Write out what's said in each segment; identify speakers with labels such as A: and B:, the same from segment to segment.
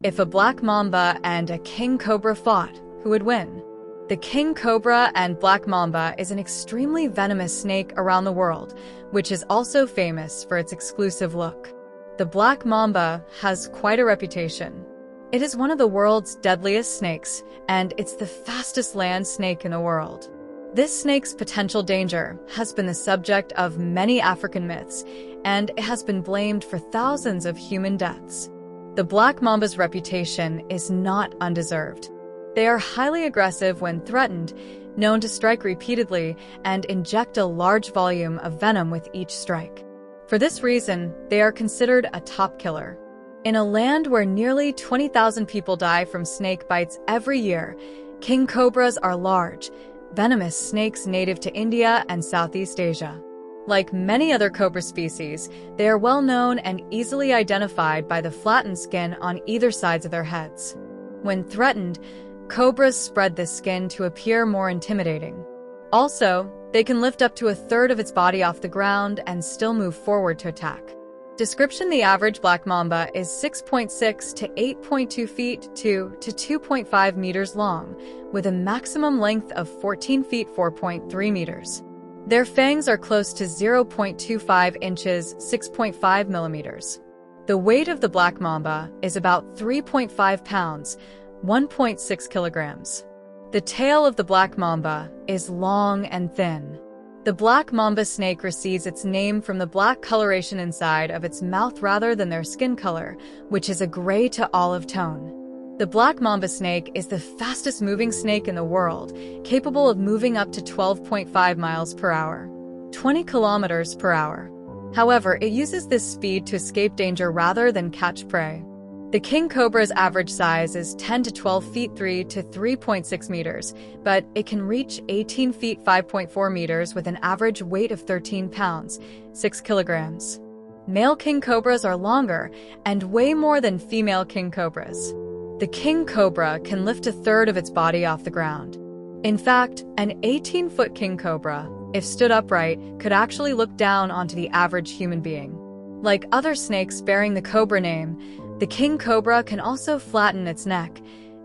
A: If a Black Mamba and a King Cobra fought, who would win? The King Cobra and Black Mamba is an extremely venomous snake around the world, which is also famous for its exclusive look. The Black Mamba has quite a reputation. It is one of the world's deadliest snakes, and it's the fastest land snake in the world. This snake's potential danger has been the subject of many African myths, and it has been blamed for thousands of human deaths. The Black Mamba's reputation is not undeserved. They are highly aggressive when threatened, known to strike repeatedly, and inject a large volume of venom with each strike. For this reason, they are considered a top killer. In a land where nearly 20,000 people die from snake bites every year, King Cobras are large, venomous snakes native to India and Southeast Asia. Like many other cobra species, they are well known and easily identified by the flattened skin on either sides of their heads. When threatened, cobras spread this skin to appear more intimidating. Also, they can lift up to a third of its body off the ground and still move forward to attack. Description: the average Black Mamba is 6.6 to 8.2 feet, 2 to 2.5 meters long, with a maximum length of 14 feet 4.3 meters. Their fangs are close to 0.25 inches, 6.5 millimeters. The weight of the Black Mamba is about 3.5 pounds, 1.6 kilograms. The tail of the Black Mamba is long and thin. The Black Mamba snake receives its name from the black coloration inside of its mouth rather than their skin color, which is a gray to olive tone. The Black Mamba snake is the fastest moving snake in the world, capable of moving up to 12.5 miles per hour, 20 kilometers per hour. However, it uses this speed to escape danger rather than catch prey. The King Cobra's average size is 10 to 12 feet 3 to 3.6 meters, but it can reach 18 feet 5.4 meters with an average weight of 13 pounds, 6 kilograms. Male King Cobras are longer and weigh more than female King Cobras. The King Cobra can lift a third of its body off the ground. In fact, an 18-foot King Cobra, if stood upright, could actually look down onto the average human being. Like other snakes bearing the Cobra name, the King Cobra can also flatten its neck,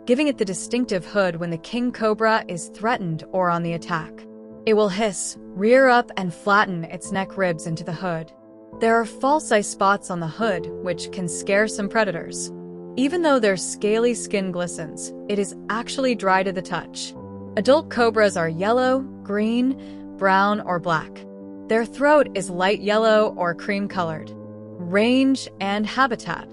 A: giving it the distinctive hood when the King Cobra is threatened or on the attack. It will hiss, rear up, and flatten its neck ribs into the hood. There are false eye spots on the hood, which can scare some predators. Even though their scaly skin glistens, it is actually dry to the touch. Adult cobras are yellow, green, brown, or black. Their throat is light yellow or cream-colored. Range and habitat.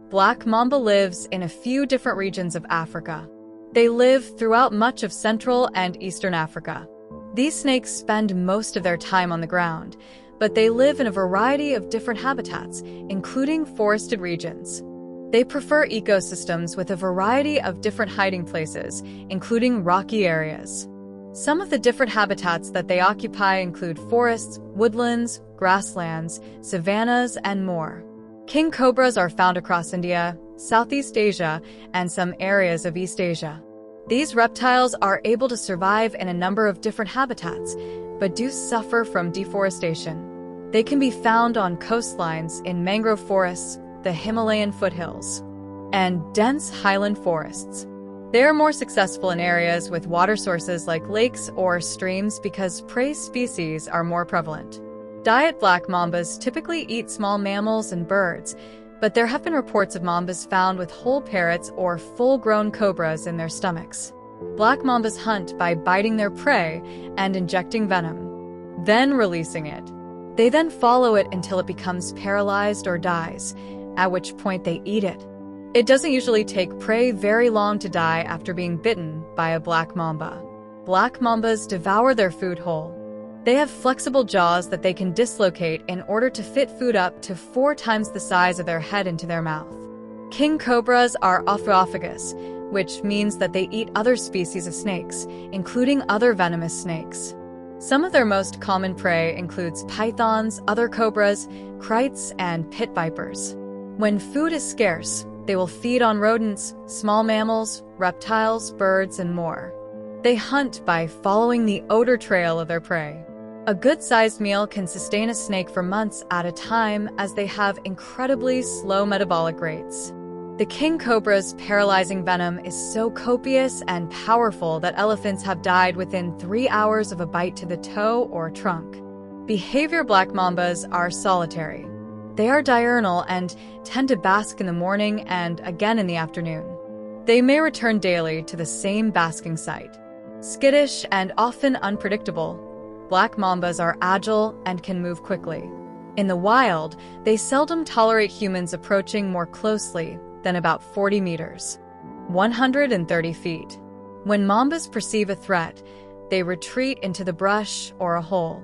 A: Black Mamba lives in a few different regions of Africa. They live throughout much of Central and Eastern Africa. These snakes spend most of their time on the ground, but they live in a variety of different habitats, including forested regions. They prefer ecosystems with a variety of different hiding places, including rocky areas. Some of the different habitats that they occupy include forests, woodlands, grasslands, savannas, and more. King Cobras are found across India, Southeast Asia, and some areas of East Asia. These reptiles are able to survive in a number of different habitats, but do suffer from deforestation. They can be found on coastlines, in mangrove forests, the Himalayan foothills, and dense highland forests. They are more successful in areas with water sources like lakes or streams because prey species are more prevalent. Diet: Black Mambas typically eat small mammals and birds, but there have been reports of mambas found with whole parrots or full-grown cobras in their stomachs. Black Mambas hunt by biting their prey and injecting venom, then releasing it. They then follow it until it becomes paralyzed or dies, at which point they eat it. It doesn't usually take prey very long to die after being bitten by a Black Mamba. Black Mambas devour their food whole. They have flexible jaws that they can dislocate in order to fit food up to 4 times the size of their head into their mouth. King Cobras are autophagous, which means that they eat other species of snakes, including other venomous snakes. Some of their most common prey includes pythons, other cobras, krites, and pit vipers. When food is scarce, they will feed on rodents, small mammals, reptiles, birds, and more. They hunt by following the odor trail of their prey. A good-sized meal can sustain a snake for months at a time as they have incredibly slow metabolic rates. The king cobra's paralyzing venom is so copious and powerful that elephants have died within 3 hours of a bite to the toe or trunk. Behavior black mambas are solitary. They are diurnal and tend to bask in the morning and again in the afternoon. They may return daily to the same basking site. Skittish and often unpredictable, black mambas are agile and can move quickly. In the wild, they seldom tolerate humans approaching more closely than about 40 meters, 130 feet. When mambas perceive a threat, they retreat into the brush or a hole.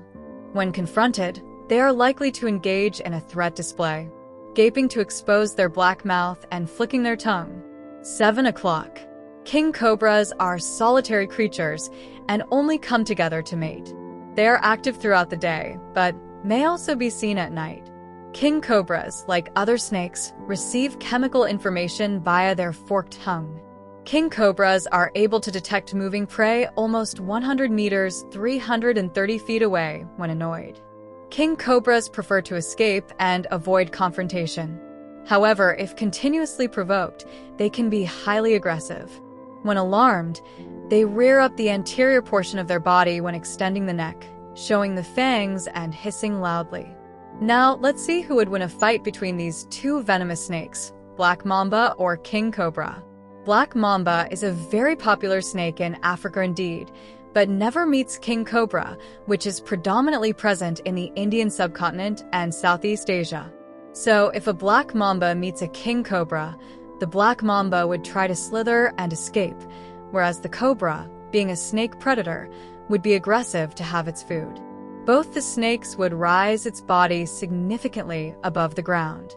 A: When confronted, they are likely to engage in a threat display, gaping to expose their black mouth and flicking their tongue. 7 o'clock. King cobras are solitary creatures and only come together to mate. They are active throughout the day, but may also be seen at night. King cobras, like other snakes, receive chemical information via their forked tongue. King cobras are able to detect moving prey almost 100 meters, 330 feet away when annoyed. King cobras prefer to escape and avoid confrontation. However, if continuously provoked, they can be highly aggressive. When alarmed, they rear up the anterior portion of their body when extending the neck, showing the fangs and hissing loudly. Now, let's see who would win a fight between these two venomous snakes, Black Mamba or King Cobra. Black Mamba is a very popular snake in Africa indeed, but never meets King Cobra, which is predominantly present in the Indian subcontinent and Southeast Asia. So, if a Black Mamba meets a King Cobra, the Black Mamba would try to slither and escape, whereas the Cobra, being a snake predator, would be aggressive to have its food. Both the snakes would rise its body significantly above the ground.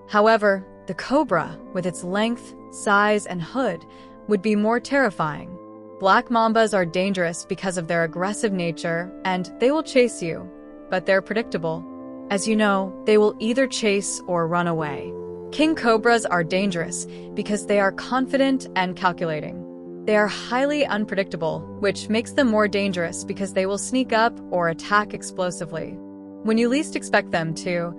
A: However, the Cobra, with its length, size, and hood, would be more terrifying. Black Mambas are dangerous because of their aggressive nature, and they will chase you, but they're predictable. As you know, they will either chase or run away. King Cobras are dangerous because they are confident and calculating. They are highly unpredictable, which makes them more dangerous because they will sneak up or attack explosively when you least expect them to.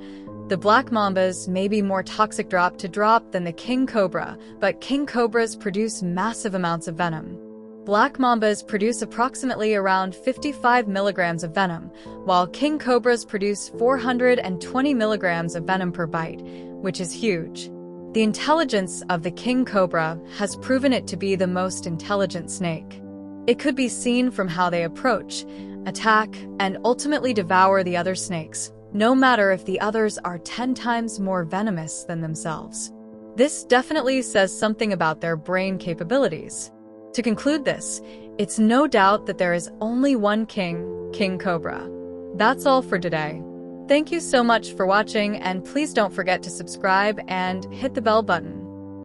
A: The Black Mambas may be more toxic drop to drop than the King Cobra, but King Cobras produce massive amounts of venom. Black Mambas produce approximately around 55 milligrams of venom, while King Cobras produce 420 milligrams of venom per bite, which is huge. The intelligence of the King Cobra has proven it to be the most intelligent snake. It could be seen from how they approach, attack, and ultimately devour the other snakes, no matter if the others are 10 times more venomous than themselves. This definitely says something about their brain capabilities. To conclude this, it's no doubt that there is only one king, King Cobra. That's all for today. Thank you so much for watching, and please don't forget to subscribe and hit the bell button.